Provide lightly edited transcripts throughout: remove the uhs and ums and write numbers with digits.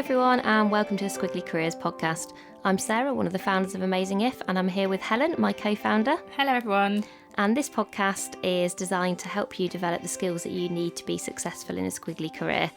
everyone, and welcome to the Squiggly Careers podcast. I'm Sarah, one of the founders of Amazing If, and I'm here with Helen, my co-founder. Hello everyone. And this podcast is designed to help you develop the skills that you need to be successful in a squiggly career.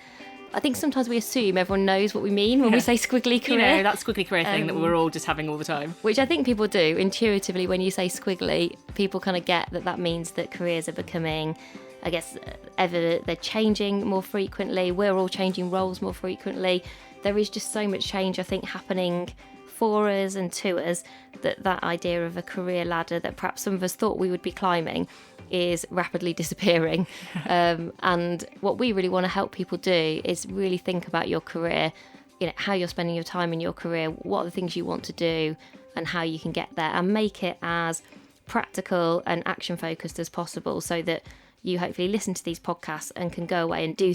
I think sometimes we assume everyone knows what we mean when we say squiggly career. You know, that squiggly career thing that we're all just having all the time. Which I think people do intuitively. When you say squiggly, people kind of get that means that careers are becoming, I guess, they're changing more frequently. We're all changing roles more frequently. There is just so much change, I think, happening for us and to us, that idea of a career ladder that perhaps some of us thought we would be climbing is rapidly disappearing. And what we really want to help people do is really think about your career, you know, how you're spending your time in your career, what are the things you want to do and how you can get there, and make it as practical and action focused as possible, so that you hopefully listen to these podcasts and can go away and do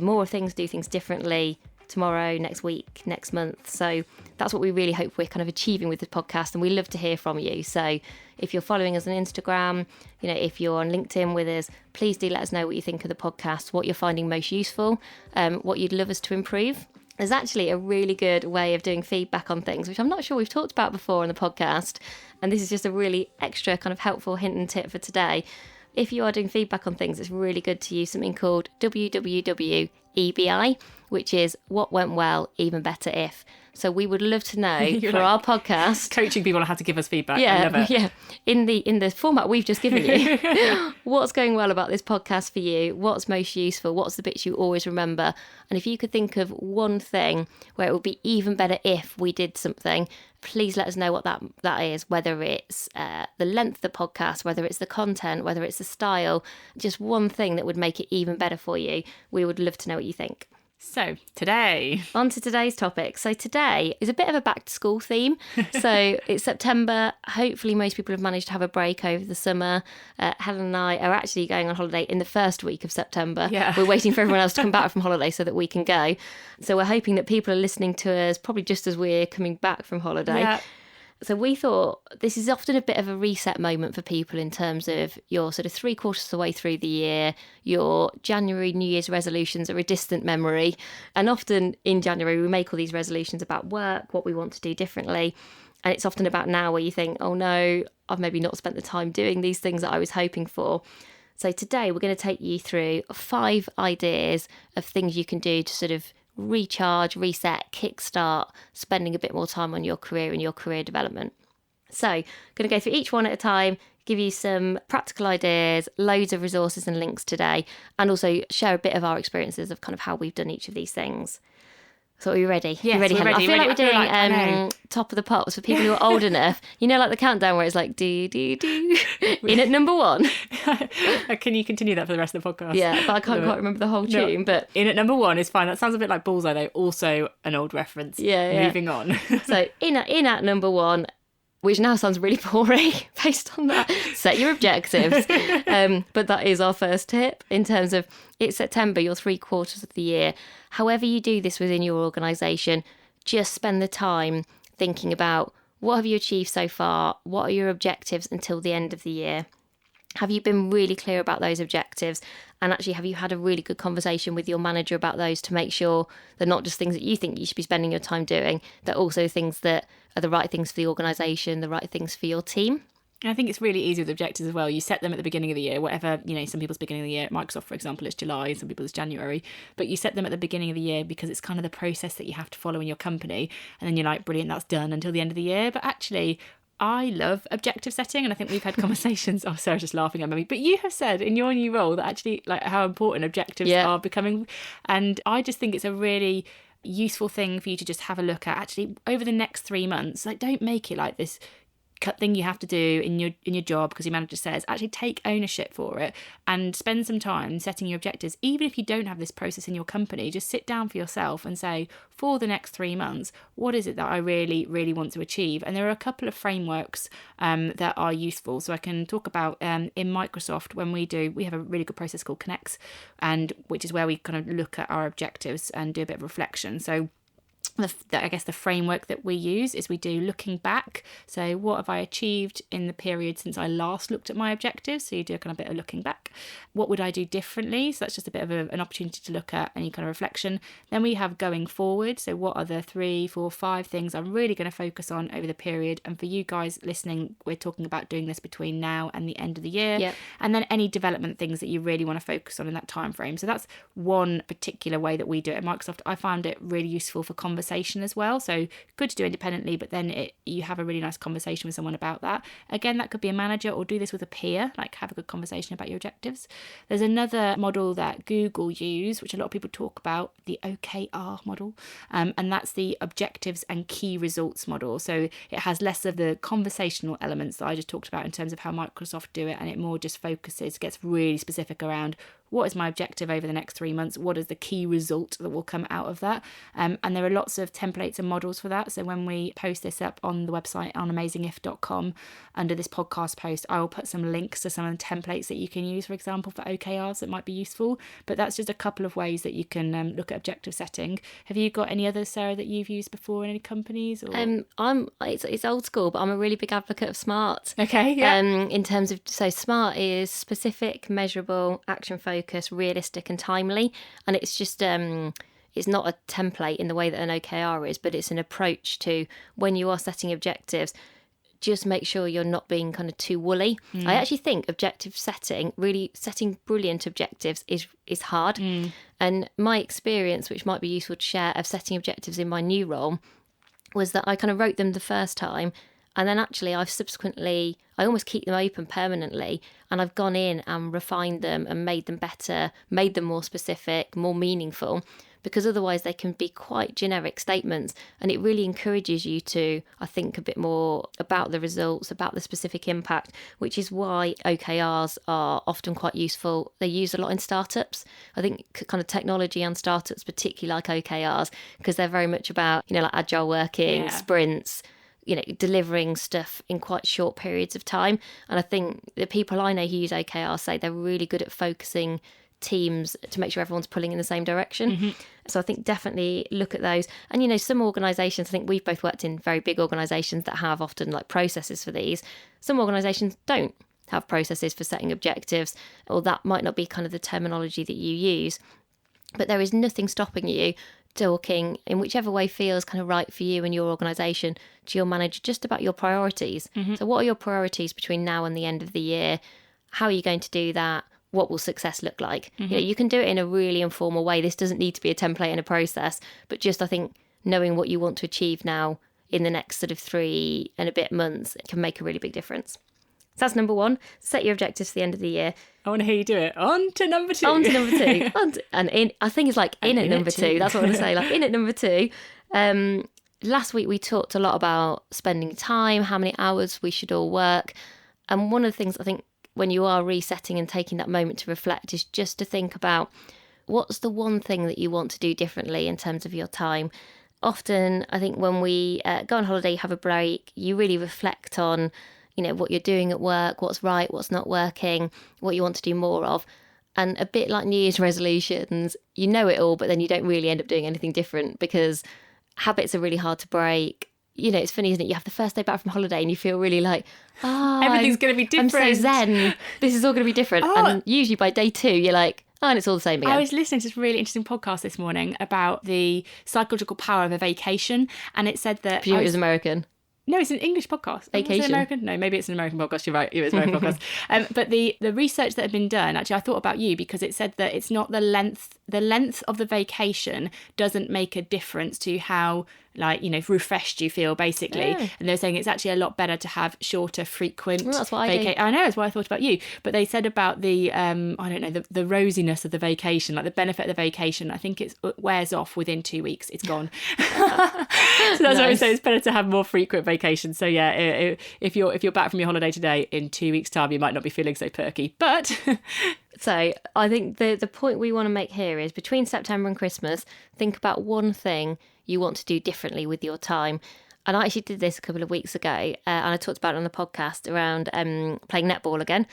more things, do things differently tomorrow, next week, next month. So that's what we really hope we're kind of achieving with this podcast, and we love to hear from you. So if you're following us on Instagram, you know, if you're on LinkedIn with us, please do let us know what you think of the podcast, what you're finding most useful, what you'd love us to improve. There's actually a really good way of doing feedback on things, which I'm not sure we've talked about before on the podcast, and this is just a really extra kind of helpful hint and tip for today. If you are doing feedback on things, it's really good to use something called WWWEBI, which is what went well, even better if. So we would love to know for our podcast, coaching people on how to give us feedback. I love it. Yeah, in the format we've just given you, what's going well about this podcast for you? What's most useful? What's the bits you always remember? And if you could think of one thing where it would be even better if we did something, please let us know what that is. Whether it's the length of the podcast, whether it's the content, whether it's the style, just one thing that would make it even better for you. We would love to know what you think. So today, on to today's topic. So today is a bit of a back to school theme. So it's September. Hopefully most people have managed to have a break over the summer. Helen and I are actually going on holiday in the first week of September. Yeah. We're waiting for everyone else to come back from holiday so that we can go. So we're hoping that people are listening to us probably just as we're coming back from holiday. Yeah. So we thought this is often a bit of a reset moment for people in terms of you're sort of 3/4 of the way through the year, your January New Year's resolutions are a distant memory. And often in January, we make all these resolutions about work, what we want to do differently. And it's often about now where you think, oh no, I've maybe not spent the time doing these things that I was hoping for. So today we're going to take you through 5 ideas of things you can do to sort of recharge, reset, kickstart, spending a bit more time on your career and your career development. So I'm going to go through each one at a time, give you some practical ideas, loads of resources and links today, and also share a bit of our experiences of kind of how we've done each of these things. So are you ready? Yes, ready, we're Helen? ready. I feel like we're doing I Top of the Pops for people who are old enough. You know, like the countdown where it's like, do, do, do. In at number 1. Can you continue that for the rest of the podcast? Yeah, but I can't quite remember the whole tune. No, but in at number 1 is fine. That sounds a bit like Bullseye, though. Also an old reference. Yeah. Moving on. So in at number 1, which now sounds really boring based on that, set your objectives. But that is our first tip in terms of it's September, you're 3/4 of the year. However you do this within your organisation, just spend the time thinking about what have you achieved so far? What are your objectives until the end of the year? Have you been really clear about those objectives? And actually, have you had a really good conversation with your manager about those to make sure they're not just things that you think you should be spending your time doing, they're also things that are the right things for the organisation, the right things for your team? And I think it's really easy with objectives as well. You set them at the beginning of the year, whatever, you know, some people's beginning of the year at Microsoft, for example, it's July, some people's January, but you set them at the beginning of the year because it's kind of the process that you have to follow in your company. And then you're like, brilliant, that's done until the end of the year. But actually, I love objective setting, and I think we've had conversations. Oh, Sarah's just laughing at me. But you have said in your new role that actually, like, how important objectives are becoming. And I just think it's a really useful thing for you to just have a look at. Actually, over the next 3 months, like, don't make it like this thing you have to do in your job because your manager says. Actually take ownership for it and spend some time setting your objectives. Even if you don't have this process in your company, just sit down for yourself and say, for the next 3 months, what is it that I really, really want to achieve? And there are a couple of frameworks that are useful. So I can talk about in Microsoft when we have a really good process called Connects, and which is where we kind of look at our objectives and do a bit of reflection. So I guess the framework that we use is we do looking back. So what have I achieved in the period since I last looked at my objectives? So you do a kind of bit of looking back. What would I do differently? So that's just a bit of an opportunity to look at any kind of reflection. Then we have going forward. So what are the 3, 4, 5 things I'm really going to focus on over the period? And for you guys listening, we're talking about doing this between now and the end of the year. Yep. And then any development things that you really want to focus on in that time frame. So that's one particular way that we do it at Microsoft. I found it really useful for conversation as well, so good to do independently, but then you have a really nice conversation with someone about that. Again, that could be a manager, or do this with a peer, like have a good conversation about your objectives. There's another model that Google use, which a lot of people talk about, the OKR model, and that's the objectives and key results model. So it has less of the conversational elements that I just talked about in terms of how Microsoft do it, and it more just gets really specific around what is my objective over the next 3 months? What is the key result that will come out of that? And there are lots of templates and models for that. So when we post this up on the website on amazingif.com, under this podcast post, I will put some links to some of the templates that you can use, for example, for OKRs that might be useful. But that's just a couple of ways that you can look at objective setting. Have you got any others, Sarah, that you've used before in any companies? Or? It's old school, but I'm a really big advocate of SMART. Okay, yeah. In terms of, so SMART is specific, measurable, action focused, realistic and timely, and it's just it's not a template in the way that an OKR is, but it's an approach to when you are setting objectives, just make sure you're not being kind of too woolly. I actually think objective setting, really setting brilliant objectives is hard. And my experience, which might be useful to share, of setting objectives in my new role was that I kind of wrote them the first time, and then actually I almost keep them open permanently, and I've gone in and refined them and made them better, made them more specific, more meaningful, because otherwise they can be quite generic statements, and it really encourages you to, I think, a bit more about the results, about the specific impact, which is why OKRs are often quite useful. They're used a lot in startups. I think kind of technology and startups particularly like OKRs, because they're very much about, like agile working, sprints, delivering stuff in quite short periods of time. And I think the people I know who use OKR say they're really good at focusing teams to make sure everyone's pulling in the same direction. So I think definitely look at those. And, some organisations, I think we've both worked in very big organisations that have often like processes for these. Some organisations don't have processes for setting objectives, or that might not be kind of the terminology that you use. But there is nothing stopping you talking in whichever way feels kind of right for you and your organisation to your manager just about your priorities. So what are your priorities between now and the end of the year? How are you going to do that? What will success look like? You can do it in a really informal way. This doesn't need to be a template and a process, but just I think knowing what you want to achieve now in the next sort of 3 and a bit months can make a really big difference. So that's number 1. Set your objectives for the end of the year. I want to hear you do it. On to number 2. I think it's like in at number 2. That's what I want to say. Like in at number 2. Last week we talked a lot about spending time, how many hours we should all work. And one of the things I think when you are resetting and taking that moment to reflect is just to think about what's the one thing that you want to do differently in terms of your time. Often, I think when we go on holiday, have a break, you really reflect on what you're doing at work, what's right, what's not working, what you want to do more of. And a bit like New Year's resolutions, you know it all, but then you don't really end up doing anything different because habits are really hard to break. It's funny, isn't it? You have the first day back from holiday and you feel really like, everything's going to be different. I'm so zen. This is all going to be different. And usually by day 2, you're like, and it's all the same again. I was listening to this really interesting podcast this morning about the psychological power of a vacation, and it said that... It was American. No, it's an English podcast. Vacation. Was it American? No, maybe it's an American podcast. You're right. It was an American podcast. But the research that had been done, actually, I thought about you because it said that it's not the length of the vacation doesn't make a difference to how refreshed you feel, basically. Yeah. And they're saying it's actually a lot better to have shorter, frequent that's what I do. I know, that's what I thought about you. But they said about the the rosiness of the vacation, like the benefit of the vacation, I think it wears off within 2 weeks. It's gone. So that's why I say it's better to have more frequent vacations. So yeah, if you're back from your holiday today, in 2 weeks' time you might not be feeling so perky. But so I think the point we want to make here is between September and Christmas, think about one thing you want to do differently with your time. And I actually did this a couple of weeks ago, and I talked about it on the podcast around playing netball again.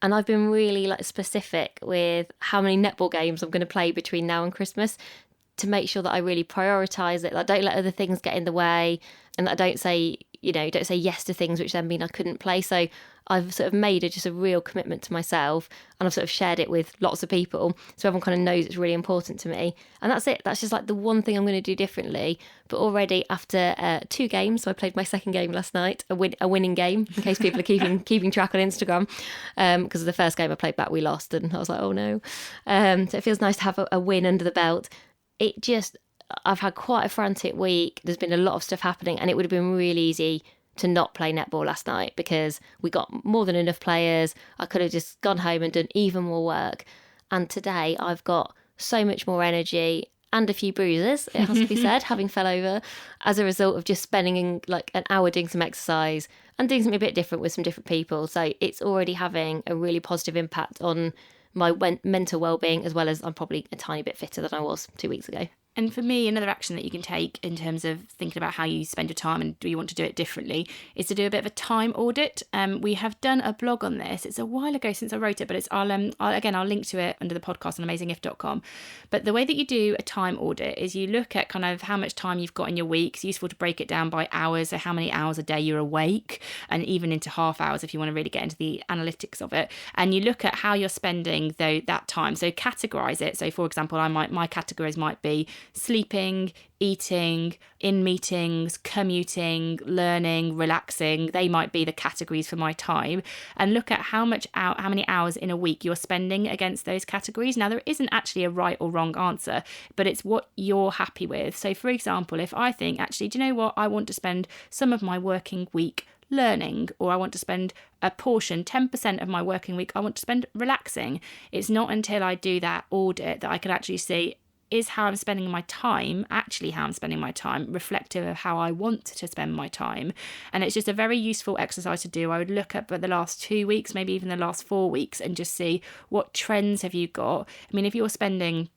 And I've been really specific with how many netball games I'm going to play between now and Christmas, to make sure that I really prioritise it. I don't let other things get in the way, and that I don't say yes to things which then mean I couldn't play. So I've sort of made just a real commitment to myself, and I've sort of shared it with lots of people, so everyone kind of knows it's really important to me. And that's it. That's just like the one thing I'm going to do differently. But already after 2 games, so I played my second game last night, a winning game, in case people are keeping track on Instagram, because of the first game I played back, we lost, and I was like, oh no. So it feels nice to have a win under the belt. I've had quite a frantic week. There's been a lot of stuff happening, and it would have been really easy to not play netball last night because we got more than enough players. I could have just gone home and done even more work. And today I've got so much more energy and a few bruises, it has to be said, having fell over as a result of just spending like an hour doing some exercise and doing something a bit different with some different people. So it's already having a really positive impact on my mental well-being, as well as I'm probably a tiny bit fitter than I was 2 weeks ago. And for me, another action that you can take in terms of thinking about how you spend your time and do you want to do it differently is to do a bit of a time audit. We have done a blog on this. It's a while ago since I wrote it, but I'll link to it under the podcast on amazingif.com. But the way that you do a time audit is you look at kind of how much time you've got in your week. It's useful to break it down by hours, so how many hours a day you're awake, and even into half hours if you want to really get into the analytics of it. And you look at how you're spending that time. So categorize it. So for example, my categories might be sleeping, eating, in meetings, commuting, learning, relaxing. They might be the categories for my time, and look at how many hours in a week you're spending against those categories. Now, there isn't actually a right or wrong answer, but it's what you're happy with. So for example, if I think, actually, do you know what? I want to spend some of my working week learning, or I want to spend a portion, 10% of my working week, I want to spend relaxing. It's not until I do that audit that I can actually see, is how I'm spending my time reflective of how I want to spend my time? And it's just a very useful exercise to do. I would look at the last 2 weeks, maybe even the last 4 weeks, and just see what trends have you got. I mean, if you're spending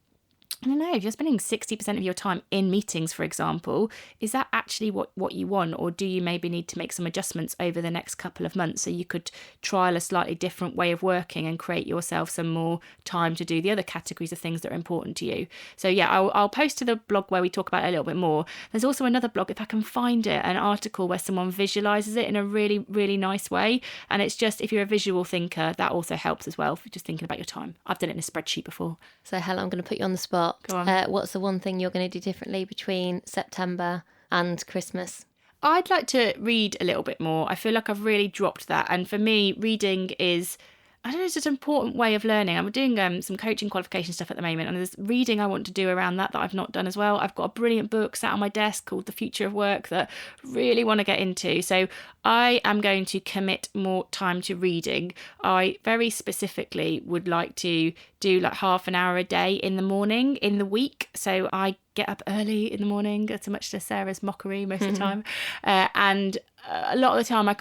60% of your time in meetings, for example, is that actually what you want? Or do you maybe need to make some adjustments over the next couple of months so you could trial a slightly different way of working and create yourself some more time to do the other categories of things that are important to you? So yeah, I'll post to the blog where we talk about it a little bit more. There's also another blog, if I can find it, an article where someone visualizes it in a really, really nice way. And it's just, if you're a visual thinker, that also helps as well for just thinking about your time. I've done it in a spreadsheet before. So Helen, I'm going to put you on the spot. Go on. What's the one thing you're going to do differently between September and Christmas? I'd like to read a little bit more. I feel like I've really dropped that. And for me, reading is, I don't know, it's just an important way of learning. I'm doing some coaching qualification stuff at the moment, and there's reading I want to do around that I've not done as well. I've got a brilliant book sat on my desk called The Future of Work that I really want to get into. So I am going to commit more time to reading. I very specifically would like to do like half an hour a day in the morning in the week. So I get up early in the morning, so much to Sarah's mockery most of the time. And a lot of the time I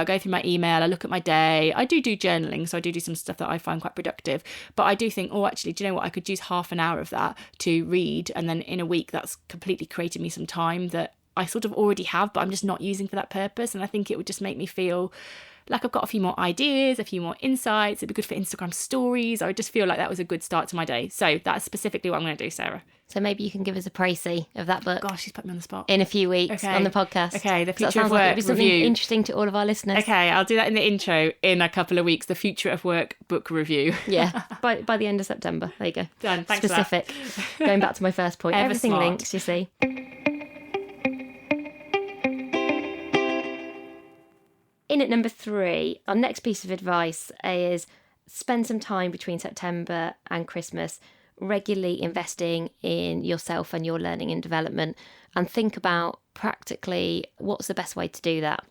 go through my email, I look at my day. I do journaling, so I do some stuff that I find quite productive. But I do think, actually, do you know what? I could use half an hour of that to read. And then in a week, that's completely created me some time that I sort of already have, but I'm just not using for that purpose. And I think it would just make me feel like I've got a few more ideas, a few more insights. It'd be good for Instagram stories. I just feel like that was a good start to my day. So that's specifically what I'm going to do, Sarah. So maybe you can give us a précis of that book. Gosh, she's put me on the spot. In a few weeks on the podcast. Okay, The Future that of sounds like Work it'd be something review. Interesting to all of our listeners. Okay, I'll do that in the intro in a couple of weeks. The Future of Work book review. Yeah, by the end of September. There you go. Done. Thanks Specific. For that. Going back to my first point. Everything smart. links, you see. In at number 3, our next piece of advice is spend some time between September and Christmas regularly investing in yourself and your learning and development, and think about practically what's the best way to do that.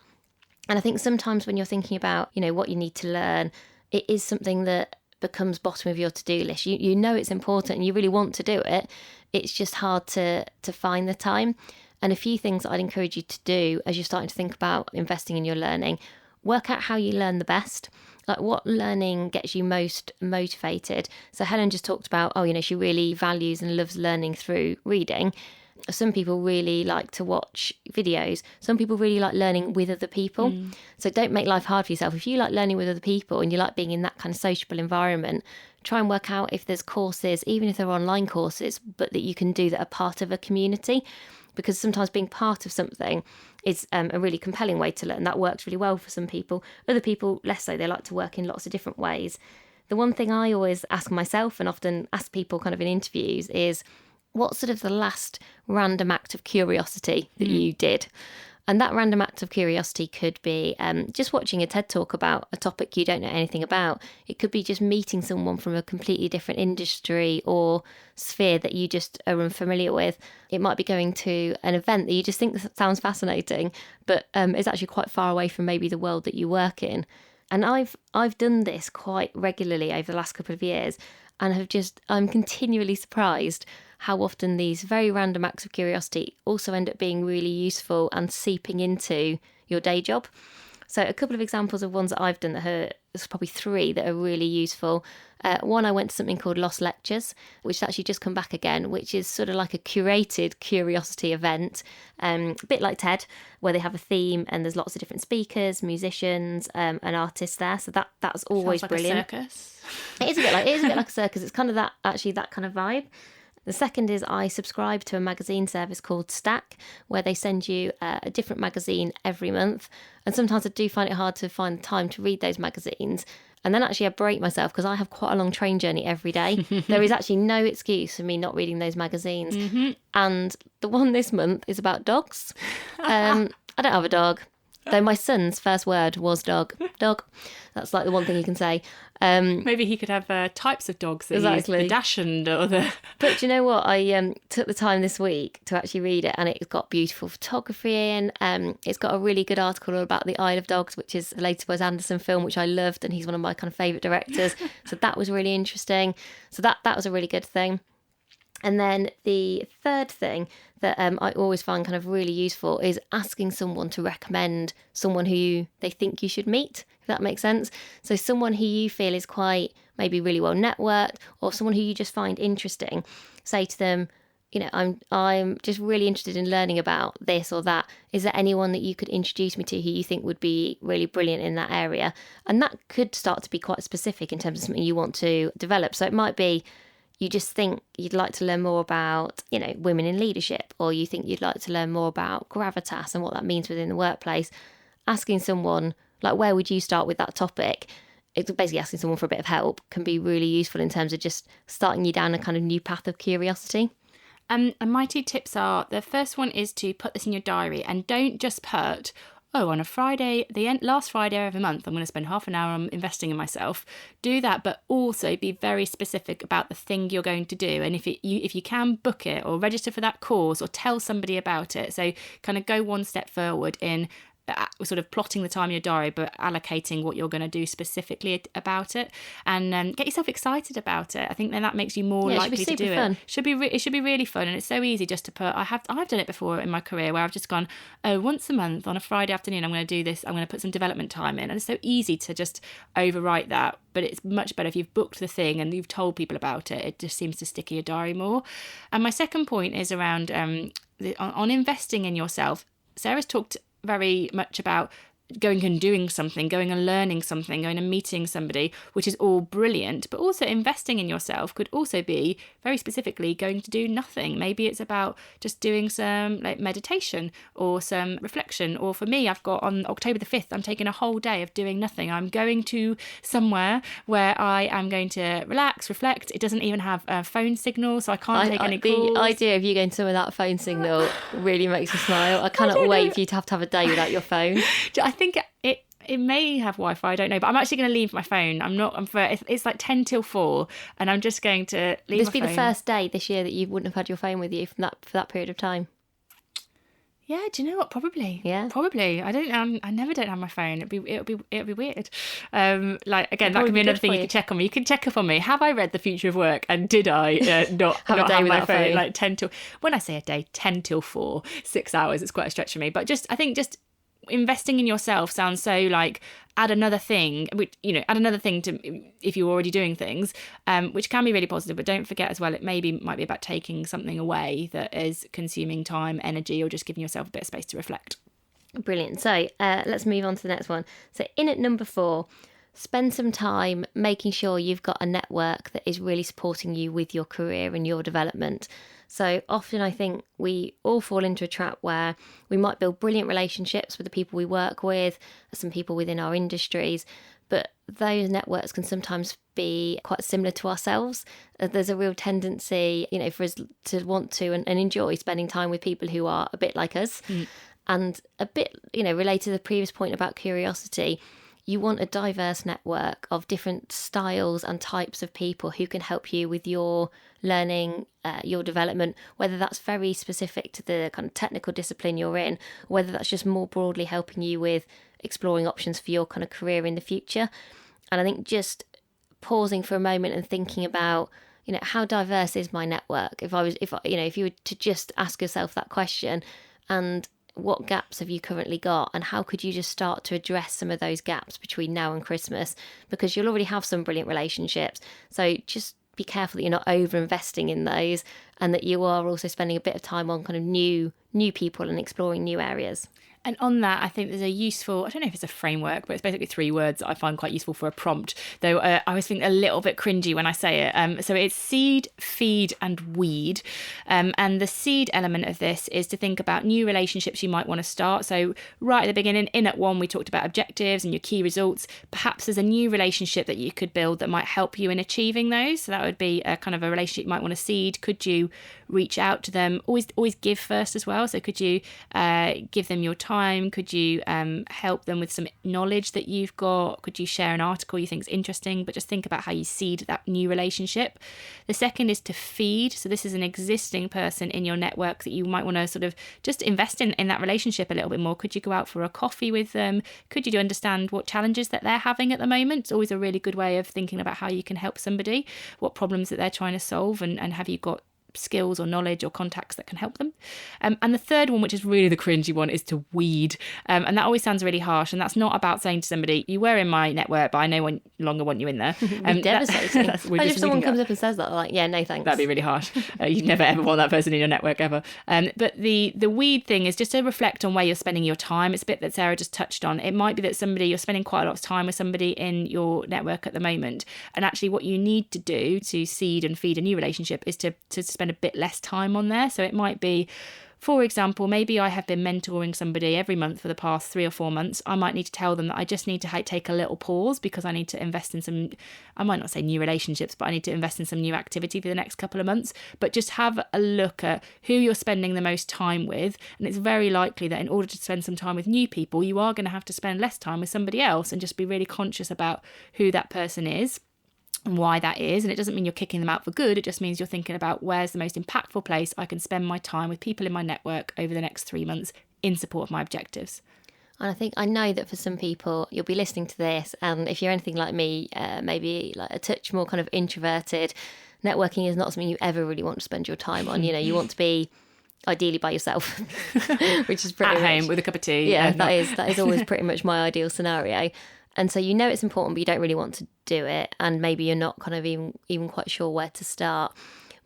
And I think sometimes when you're thinking about, what you need to learn, it is something that becomes bottom of your to-do list. You know it's important and you really want to do it. It's just hard to find the time. And a few things I'd encourage you to do as you're starting to think about investing in your learning: work out how you learn the best. Like, what learning gets you most motivated? So Helen just talked about, she really values and loves learning through reading. Some people really like to watch videos. Some people really like learning with other people. So don't make life hard for yourself. If you like learning with other people and you like being in that kind of sociable environment, try and work out if there's courses, even if they're online courses, but that you can do that are part of a community. Because sometimes being part of something is a really compelling way to learn. That works really well for some people. Other people, less so. They like to work in lots of different ways. The one thing I always ask myself and often ask people kind of in interviews is, what's sort of the last random act of curiosity that you did? And that random act of curiosity could be just watching a TED Talk about a topic you don't know anything about. It could be just meeting someone from a completely different industry or sphere that you just are unfamiliar with. It might be going to an event that you just think sounds fascinating, but is actually quite far away from maybe the world that you work in. And I've done this quite regularly over the last couple of years, and I'm continually surprised how often these very random acts of curiosity also end up being really useful and seeping into your day job. So a couple of examples of ones that I've done there's probably 3 that are really useful. One, I went to something called Lost Lectures, which has actually just come back again, which is sort of like a curated curiosity event, a bit like TED, where they have a theme and there's lots of different speakers, musicians, and artists there. So that's always Sounds like brilliant. A circus. It is a bit like a circus. It's kind of that kind of vibe. The second is I subscribe to a magazine service called Stack, where they send you a different magazine every month. And sometimes I do find it hard to find the time to read those magazines. And then actually I break myself because I have quite a long train journey every day. There is actually no excuse for me not reading those magazines. Mm-hmm. And the one this month is about dogs. I don't have a dog. Though my son's first word was dog. Dog. That's like the one thing you can say. Maybe he could have types of dogs. That exactly. The Dachshund or the... But do you know what? I took the time this week to actually read it, and it's got beautiful photography in. It's got a really good article all about the Isle of Dogs, which is a latest Wes Anderson film, which I loved, and he's one of my kind of favourite directors. So that was really interesting. So that was a really good thing. And then the third thing that I always find kind of really useful is asking someone to recommend someone who they think you should meet, if that makes sense. So someone who you feel is quite maybe really well networked, or someone who you just find interesting. Say to them, you know, I'm just really interested in learning about this or that. Is there anyone that you could introduce me to who you think would be really brilliant in that area? And that could start to be quite specific in terms of something you want to develop. So it might be you just think you'd like to learn more about, you know, women in leadership, or you think you'd like to learn more about gravitas and what that means within the workplace. Asking someone, like, where would you start with that topic? It's basically asking someone for a bit of help can be really useful in terms of just starting you down a kind of new path of curiosity. And my 2 tips are, the first one is to put this in your diary, and don't just put, on a Friday, last Friday of every month, I'm going to spend half an hour on investing in myself. Do that, but also be very specific about the thing you're going to do. And if you can, book it or register for that course or tell somebody about it. So kind of go one step forward in sort of plotting the time in your diary, but allocating what you're going to do specifically about it, and get yourself excited about it. I think then that makes you more likely to do fun. it. It should be really fun, and it's so easy just to put. I've done it before in my career where I've just gone, once a month on a Friday afternoon I'm going to do this. I'm going to put some development time in, and it's so easy to just overwrite that. But it's much better if you've booked the thing and you've told people about it. It just seems to stick in your diary more. And my second point is around on investing in yourself. Sarah's talked very much about going and doing something, going and learning something, going and meeting somebody, which is all brilliant. But also investing in yourself could also be very specifically going to do nothing. Maybe it's about just doing some like meditation or some reflection. Or for me, I've got on October the 5th, I'm taking a whole day of doing nothing. I'm going to somewhere where I am going to relax, reflect. It doesn't even have a phone signal, so I can't take any calls. The idea of you going somewhere without a phone signal really makes me smile. I cannot wait for you to have a day without your phone. I think it may have Wi-Fi, I don't know, but I'm actually going to leave my phone. It's like 10 till 4, and I'm just going to leave my phone. This be the first day this year that you wouldn't have had your phone with you for that period of time. Yeah, do you know what? Probably. Yeah. Probably. I never don't have my phone. It'd be weird. Like again, that could be another thing you could check on me. You can check up on me. Have I read The Future of Work? And did I not have my phone like 10 till? When I say a day, 10 till 4, 6 hours. It's quite a stretch for me. But I think investing in yourself sounds so like add another thing to if you're already doing things, which can be really positive. But don't forget as well, it might be about taking something away that is consuming time, energy, or just giving yourself a bit of space to reflect. Brilliant. So let's move on to the next one. So in at number 4, spend some time making sure you've got a network that is really supporting you with your career and your development. So often I think we all fall into a trap where we might build brilliant relationships with the people we work with, some people within our industries, but those networks can sometimes be quite similar to ourselves. There's a real tendency, for us to want to and enjoy spending time with people who are a bit like us. And a bit, related to the previous point about curiosity, you want a diverse network of different styles and types of people who can help you with your learning, your development, whether that's very specific to the kind of technical discipline you're in, or whether that's just more broadly helping you with exploring options for your kind of career in the future. And I think just pausing for a moment and thinking about, how diverse is my network? If you were to just ask yourself that question, and what gaps have you currently got, and how could you just start to address some of those gaps between now and Christmas? Because you'll already have some brilliant relationships, so just be careful that you're not over investing in those, and that you are also spending a bit of time on kind of new people and exploring new areas. And on that, I think there's a useful, I don't know if it's a framework, but it's basically 3 words that I find quite useful for a prompt, though I always think a little bit cringy when I say it. So it's seed, feed and weed. And the seed element of this is to think about new relationships you might want to start. So right at the beginning, in at 1, we talked about objectives and your key results. Perhaps there's a new relationship that you could build that might help you in achieving those. So that would be a kind of a relationship you might want to seed. Could you reach out to them? Always give first as well. So could you give them your time? Could you help them with some knowledge that you've got? Could you share an article you think is interesting? But just think about how you seed that new relationship. The second is to feed. So this is an existing person in your network that you might want to sort of just invest in that relationship a little bit more. Could you go out for a coffee with them? Could you understand what challenges that they're having at the moment? It's always a really good way of thinking about how you can help somebody, what problems that they're trying to solve, and have you got skills or knowledge or contacts that can help them. And the third one, which is really the cringy one, is to weed. And that always sounds really harsh. And that's not about saying to somebody, you were in my network, but I no longer want you in there. Devastating. If someone comes up and says that, like, yeah, no thanks. That'd be really harsh. You'd never ever want that person in your network ever. But the weed thing is just to reflect on where you're spending your time. It's a bit that Sarah just touched on. It might be that you're spending quite a lot of time with somebody in your network at the moment. And actually what you need to do to seed and feed a new relationship is to spend a bit less time on there. So it might be, for example, maybe I have been mentoring somebody every month for the past 3 or 4 months. I might need to tell them that I just need to take a little pause because I need to invest in some, I might not say new relationships, but I need to invest in some new activity for the next couple of months. But just have a look at who you're spending the most time with. And it's very likely that in order to spend some time with new people, you are going to have to spend less time with somebody else, and just be really conscious about who that person is and why that is. And it doesn't mean you're kicking them out for good. It just means you're thinking about where's the most impactful place I can spend my time with people in my network over the next 3 months in support of my objectives. And I know that for some people, you'll be listening to this, and if you're anything like me, maybe like a touch more kind of introverted, networking is not something you ever really want to spend your time on. You want to be ideally by yourself, which is pretty at home with a cup of tea. Yeah, that is always pretty much my ideal scenario. And so it's important, but you don't really want to do it. And maybe you're not kind of even quite sure where to start.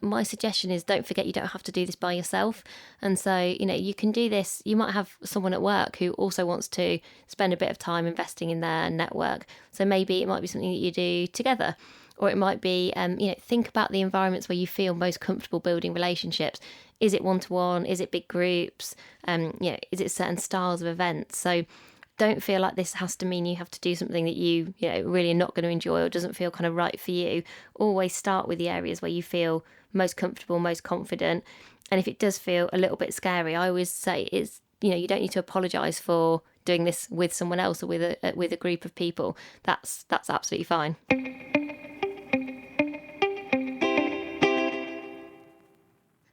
My suggestion is, don't forget you don't have to do this by yourself. And so, you can do this. You might have someone at work who also wants to spend a bit of time investing in their network. So maybe it might be something that you do together. Or it might be, think about the environments where you feel most comfortable building relationships. Is it one-to-one? Is it big groups? Is it certain styles of events? So don't feel like this has to mean you have to do something that you really are not going to enjoy or doesn't feel kind of right for you. Always start with the areas where you feel most comfortable, most confident. And if it does feel a little bit scary, I always say you don't need to apologise for doing this with someone else or with a group of people. That's absolutely fine.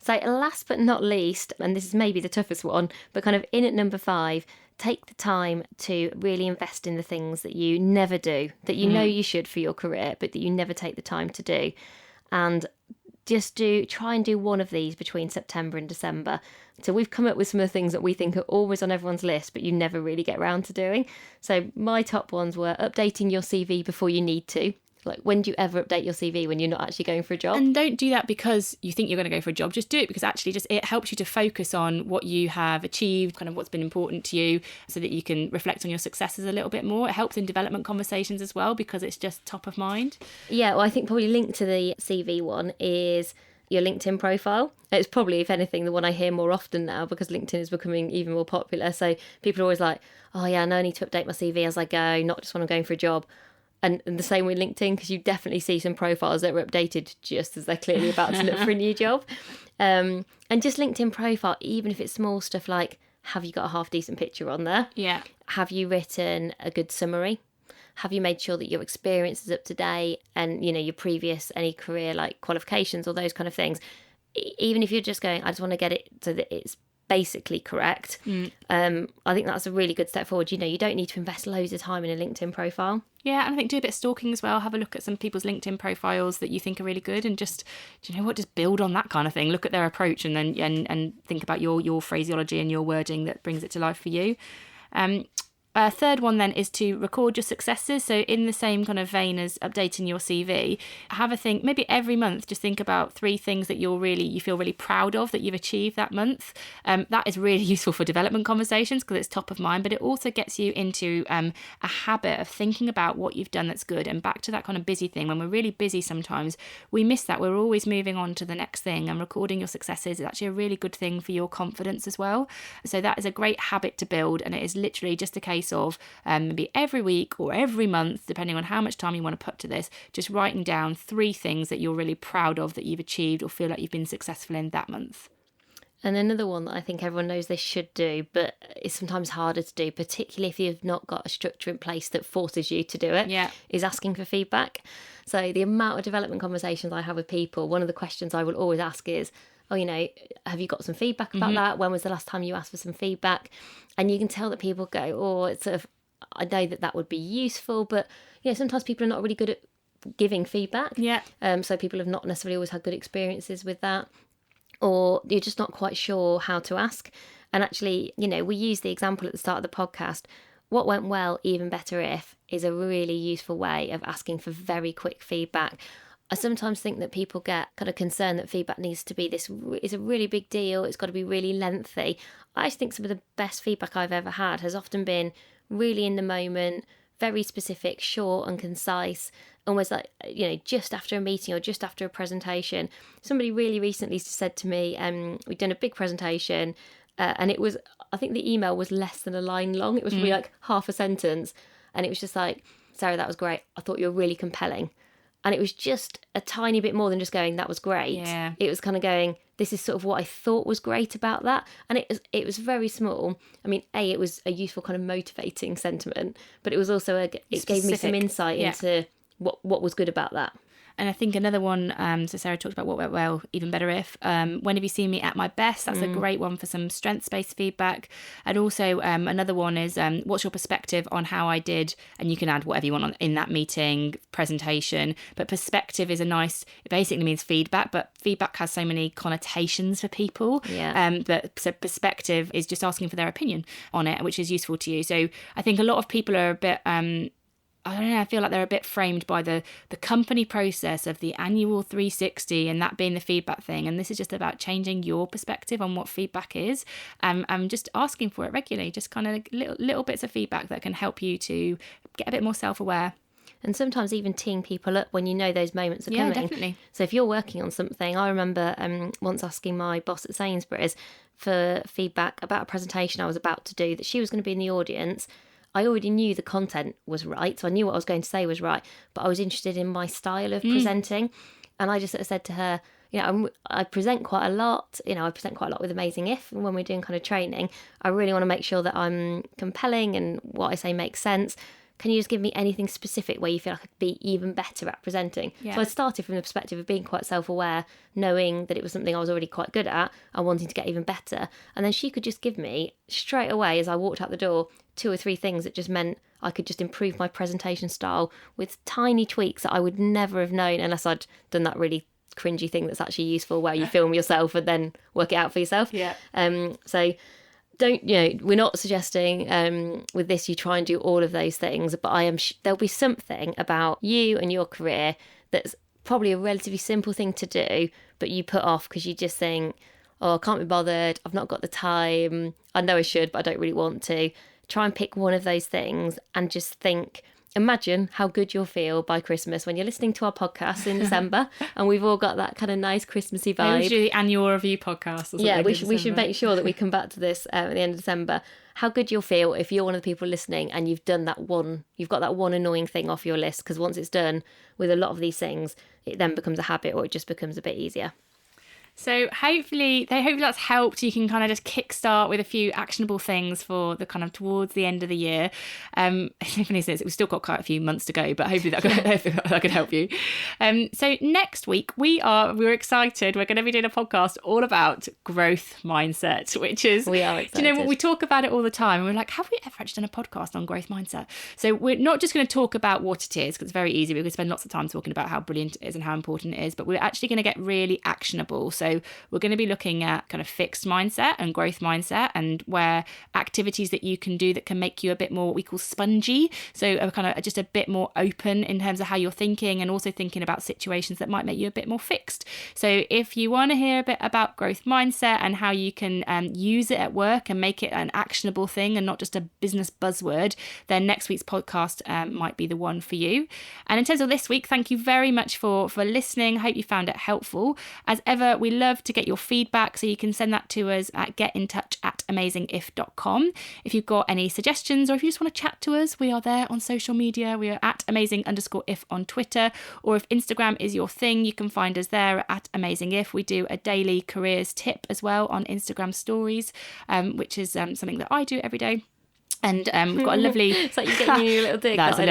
So last but not least, and this is maybe the toughest one, but kind of in at number 5, take the time to really invest in the things that you never do, that you know you should for your career, but that you never take the time to do. And just try and do one of these between September and December. So we've come up with some of the things that we think are always on everyone's list, but you never really get around to doing. So my top ones were updating your CV before you need to. Like, when do you ever update your CV when you're not actually going for a job? And don't do that because you think you're going to go for a job. Just do it because actually just it helps you to focus on what you have achieved, kind of what's been important to you, so that you can reflect on your successes a little bit more. It helps in development conversations as well because it's just top of mind. Yeah, well, I think probably linked to the CV one is your LinkedIn profile. It's probably, if anything, the one I hear more often now because LinkedIn is becoming even more popular. So people are always like, oh yeah, I need to update my CV as I go, not just when I'm going for a job. And the same with LinkedIn, because you definitely see some profiles that were updated just as they're clearly about to look for a new job. And just LinkedIn profile, even if it's small stuff like, have you got a half decent picture on there? Yeah. Have you written a good summary? Have you made sure that your experience is up to date and, you know, your previous, any career like qualifications or those kind of things? Even if you're just going, I just want to get it so that it's basically correct. I think that's a really good step forward. You know, you don't need to invest loads of time in a LinkedIn profile. Yeah, and I think do a bit of stalking as well. Have a look at some people's LinkedIn profiles that you think are really good, and just, do you know what, just build on that kind of thing. Look at their approach and then and think about your phraseology and your wording that brings it to life for you. Third one then is to record your successes. So in the same kind of vein as updating your CV, have a think, maybe every month, just think about 3 things that you feel really proud of that you've achieved that month. That is really useful for development conversations because it's top of mind, but it also gets you into a habit of thinking about what you've done that's good. And back to that kind of busy thing, when we're really busy sometimes, we miss that. We're always moving on to the next thing, and recording your successes is actually a really good thing for your confidence as well. So that is a great habit to build, and it is literally just a case of maybe every week or every month, depending on how much time you want to put to this, just writing down 3 things that you're really proud of that you've achieved or feel like you've been successful in that month. And another one that I think everyone knows they should do, but it's sometimes harder to do, particularly if you've not got a structure in place that forces you to do it, is asking for feedback. So the amount of development conversations I have with people, one of the questions I will always ask is, oh, you know, have you got some feedback about that? When was the last time you asked for some feedback? And you can tell that people go, oh, it's sort of, I know that would be useful, but, you know, sometimes people are not really good at giving feedback. Yeah. So people have not necessarily always had good experiences with that, or you're just not quite sure how to ask. And actually, you know, we use the example at the start of the podcast. What went well, even better if, is a really useful way of asking for very quick feedback. I sometimes think that people get kind of concerned that feedback needs to be is a really big deal. It's got to be really lengthy. I just think some of the best feedback I've ever had has often been really in the moment, very specific, short and concise, almost like, you know, just after a meeting or just after a presentation. Somebody really recently said to me, we'd done a big presentation and it was, I think the email was less than a line long. It was really like half a sentence. And it was just like, Sarah, that was great. I thought you were really compelling. And it was just a tiny bit more than just going, that was great. Yeah. It was kind of going, this is sort of what I thought was great about that. And it was very small. I mean, it was a useful kind of motivating sentiment, but it was also, it gave me some insight into what was good about that. And I think another one, so Sarah talked about what went well, even better if. When have you seen me at my best? That's a great one for some strengths-based feedback. And also another one is, what's your perspective on how I did? And you can add whatever you want in that meeting, presentation. But perspective is it basically means feedback, but feedback has so many connotations for people. Yeah. So perspective is just asking for their opinion on it, which is useful to you. So I think a lot of people are a bit... I don't know, I feel like they're a bit framed by the company process of the annual 360 and that being the feedback thing. And this is just about changing your perspective on what feedback is, and just asking for it regularly, just kind of little bits of feedback that can help you to get a bit more self-aware. And sometimes even teeing people up when you know those moments are coming. Yeah, definitely. So if you're working on something, I remember once asking my boss at Sainsbury's for feedback about a presentation I was about to do that she was going to be in the audience. I already knew the content was right, so I knew what I was going to say was right, but I was interested in my style of presenting. And I just sort of said to her, you know, I present quite a lot, you know, I present quite a lot with Amazing If, and when we're doing kind of training, I really want to make sure that I'm compelling and what I say makes sense. Can you just give me anything specific where you feel like I could be even better at presenting? Yeah. So I started from the perspective of being quite self-aware, knowing that it was something I was already quite good at and wanting to get even better. And then she could just give me straight away as I walked out the door 2 or 3 things that just meant I could just improve my presentation style with tiny tweaks that I would never have known unless I'd done that really cringy thing that's actually useful where you film yourself and then work it out for yourself. Yeah. So don't, we're not suggesting with this you try and do all of those things, but I am there'll be something about you and your career that's probably a relatively simple thing to do, but you put off because you just think, oh, I can't be bothered, I've not got the time, I know I should, but I don't really want to. Try and pick one of those things and just think, imagine how good you'll feel by Christmas when you're listening to our podcast in December and we've all got that kind of nice Christmassy vibe. Maybe we should do the annual review podcast or something. Yeah, we should make sure that we come back to this at the end of December. How good you'll feel if you're one of the people listening and you've got that one annoying thing off your list, because once it's done with a lot of these things, it then becomes a habit, or it just becomes a bit easier. So hopefully that's helped. You can kind of just kickstart with a few actionable things for the kind of towards the end of the year. Funny says we've still got quite a few months to go, but hopefully that could help you. So next week we're excited. We're going to be doing a podcast all about growth mindset, which is, we are excited. Do you know what, we talk about it all the time, and we're like, have we ever actually done a podcast on growth mindset? So we're not just going to talk about what it is, because it's very easy. We're going to spend lots of time talking about how brilliant it is and how important it is, but we're actually going to get really actionable. So we're going to be looking at kind of fixed mindset and growth mindset, and where activities that you can do that can make you a bit more what we call spongy. So kind of just a bit more open in terms of how you're thinking, and also thinking about situations that might make you a bit more fixed. So if you want to hear a bit about growth mindset and how you can use it at work and make it an actionable thing and not just a business buzzword, then next week's podcast might be the one for you. And in terms of this week, thank you very much for listening. I hope you found it helpful. As ever, we love to get your feedback, so you can send that to us at getintouch@amazingif.com. If you've got any suggestions, or if you just want to chat to us, we are there on social media. We are at amazing_if on Twitter, or if Instagram is your thing, you can find us there at amazingif. We do a daily careers tip as well on Instagram stories, which is something that I do every day. And we've got a lovely... It's like you're getting a little dig. That was a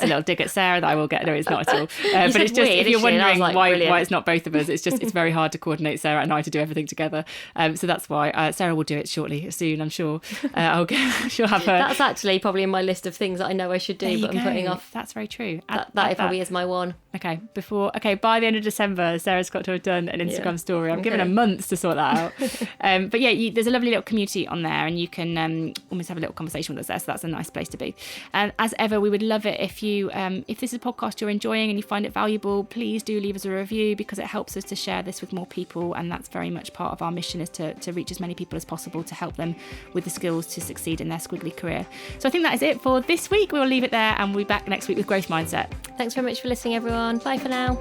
little dig at Sarah that I will get. No, it's not at all. But it's just, if you're wondering why it's not both of us, it's very hard to coordinate Sarah and I to do everything together. So that's why Sarah will do it soon, I'm sure. She'll have her... That's actually probably in my list of things that I know I should do, but I'm putting off. That's very true. That probably is my one. Okay, by the end of December, Sarah's got to have done an Instagram story. I'm given a month to sort that out. But yeah, there's a lovely little community on there, and you can almost have a little conversation with us there, so that's a nice place to be. And as ever, we would love it if you, if this is a podcast you're enjoying and you find it valuable, please do leave us a review, because it helps us to share this with more people, and that's very much part of our mission, is to reach as many people as possible to help them with the skills to succeed in their squiggly career. So I think that is it for this week. We'll leave it there, and we'll be back next week with Growth Mindset. Thanks very much for listening, everyone. Bye for now.